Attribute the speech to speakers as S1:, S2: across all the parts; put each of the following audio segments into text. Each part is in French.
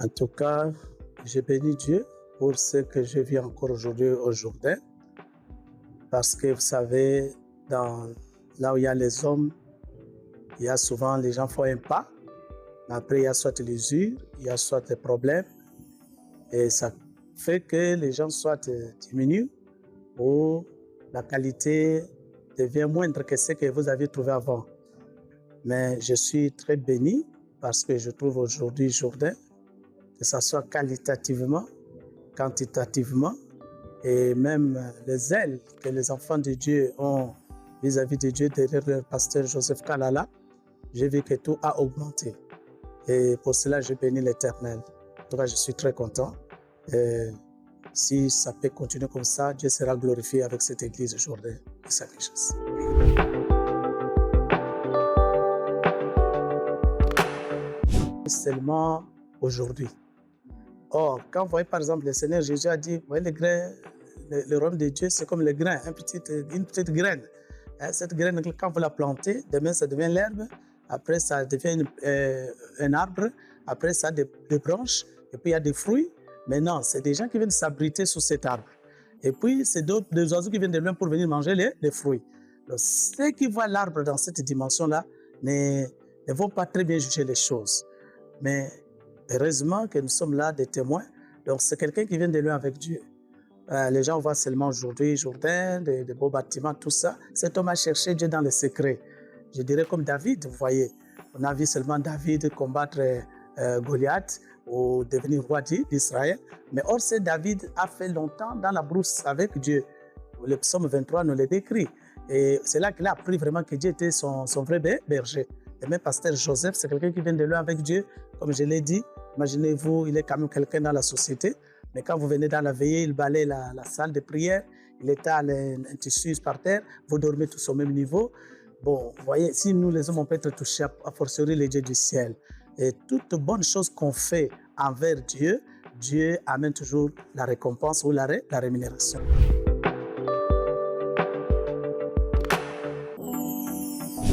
S1: En tout cas, je bénis Dieu pour ce que je vis encore aujourd'hui au Jourdain. Parce que vous savez, là où il y a les hommes, il y a souvent les gens font un pas. Mais après, il y a soit l'usure, il y a soit des problèmes. Et ça fait que les gens soit diminuent ou la qualité devient moindre que ce que vous aviez trouvé avant. Mais je suis très béni parce que je trouve aujourd'hui Jourdain, que ce soit qualitativement, quantitativement, et même les ailes que les enfants de Dieu ont vis-à-vis de Dieu derrière leur pasteur Joseph Kalala, j'ai vu que tout a augmenté. Et pour cela, je bénis l'Éternel. En tout cas, je suis très content. Et si ça peut continuer comme ça, Dieu sera glorifié avec cette église Jourdain et sa richesse. Seulement aujourd'hui. Or, quand vous voyez par exemple le Seigneur Jésus a dit, vous voyez les grains, le royaume de Dieu, c'est comme le grain, une petite graine. Cette graine, quand vous la plantez, demain ça devient l'herbe, après ça devient un arbre, après ça des branches, et puis il y a des fruits. Maintenant, c'est des gens qui viennent s'abriter sous cet arbre. Et puis, c'est des oiseaux qui viennent de loin pour venir manger les fruits. Donc, ceux qui voient l'arbre dans cette dimension-là ne vont pas très bien juger les choses. Mais heureusement que nous sommes là des témoins. Donc, c'est quelqu'un qui vient de loin avec Dieu. Les gens voient seulement aujourd'hui Jourdain, des beaux bâtiments, tout ça. Cet homme a cherché Dieu dans le secret. Je dirais comme David, vous voyez. On a vu seulement David combattre Goliath ou devenir roi d'Israël. Mais or, c'est David a fait longtemps dans la brousse avec Dieu. Le psaume 23 nous le décrit. Et c'est là qu'il a appris vraiment que Dieu était son vrai berger. Et même pasteur Joseph, c'est quelqu'un qui vient de loin avec Dieu. Comme je l'ai dit, imaginez-vous, il est quand même quelqu'un dans la société. Mais quand vous venez dans la veillée, il balaye la salle de prière, il étale un tissu par terre, vous dormez tous au même niveau. Bon, vous voyez, si nous les hommes, on peut être touchés, à fortiori les dieux du ciel. Et toute bonne chose qu'on fait envers Dieu, Dieu amène toujours la récompense ou la rémunération.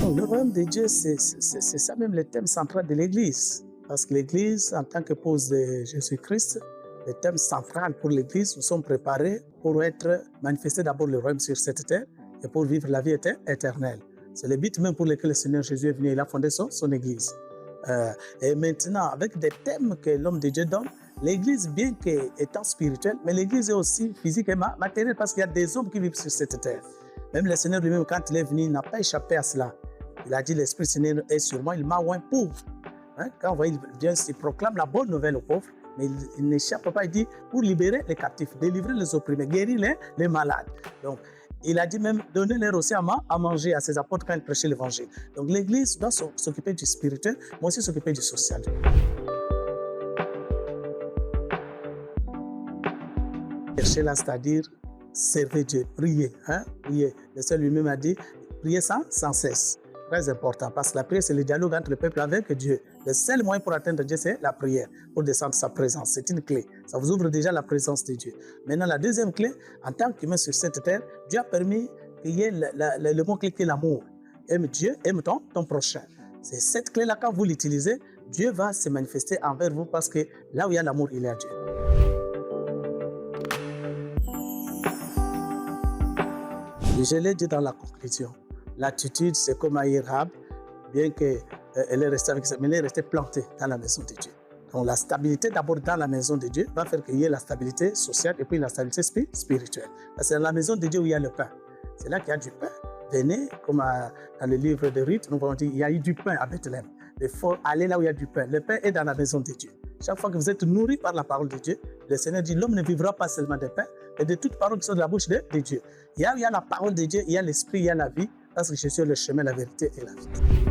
S1: Donc, le royaume de Dieu, c'est ça même le thème central de l'Église. Parce que l'Église, en tant qu'épouse de Jésus-Christ, le thème central pour l'Église, nous sommes préparés pour être manifestés d'abord le royaume sur cette terre et pour vivre la vie éternelle. C'est le but même pour lequel le Seigneur Jésus est venu, il a fondé son Église. Et maintenant, avec des thèmes que l'homme de Dieu donne, l'Église, bien qu'étant spirituelle, mais l'Église est aussi physique et matérielle parce qu'il y a des hommes qui vivent sur cette terre. Même le Seigneur lui-même, quand il est venu, il n'a pas échappé à cela. Il a dit, l'Esprit Seigneur est sur moi, il m'a oint pauvre. Quand vous voyez, il proclame la bonne nouvelle aux pauvres, mais il n'échappe pas, il dit, pour libérer les captifs, délivrer les opprimés, guérir les malades. Donc, il a dit même, donner leur aussi à manger à ses apôtres quand ils prêchaient l'évangile. Donc, l'Église doit s'occuper du spirituel, mais aussi s'occuper du social. Chercher là, c'est-à-dire servir Dieu, prier. Prier. Le Seigneur lui-même a dit, prier sans cesse. Très important, parce que la prière, c'est le dialogue entre le peuple avec Dieu. Le seul moyen pour atteindre Dieu, c'est la prière, pour descendre sa présence. C'est une clé. Ça vous ouvre déjà la présence de Dieu. Maintenant, la deuxième clé, en tant qu'humain sur cette terre, Dieu a permis qu'il y ait le mot-clé qui est l'amour. Aime Dieu, aime ton prochain. C'est cette clé-là, quand vous l'utilisez, Dieu va se manifester envers vous parce que là où il y a l'amour, il y a Dieu. Je l'ai dit dans la conclusion. L'attitude, c'est comme Rahab, bien qu'elle est restée avec ça, mais elle est restée plantée dans la maison de Dieu. Donc la stabilité d'abord dans la maison de Dieu va faire qu'il y ait la stabilité sociale et puis la stabilité spirituelle. Parce que c'est dans la maison de Dieu où il y a le pain. C'est là qu'il y a du pain. Venez, comme dans le livre de Ruth, nous avons dit, il y a eu du pain à Bethléem. Il faut aller là où il y a du pain. Le pain est dans la maison de Dieu. Chaque fois que vous êtes nourris par la parole de Dieu, le Seigneur dit, l'homme ne vivra pas seulement de pain, mais de toute parole qui sort de la bouche de Dieu. Il y a la parole de Dieu, il y a l'esprit, il y a la vie, parce que je suis le chemin, la vérité et la vie.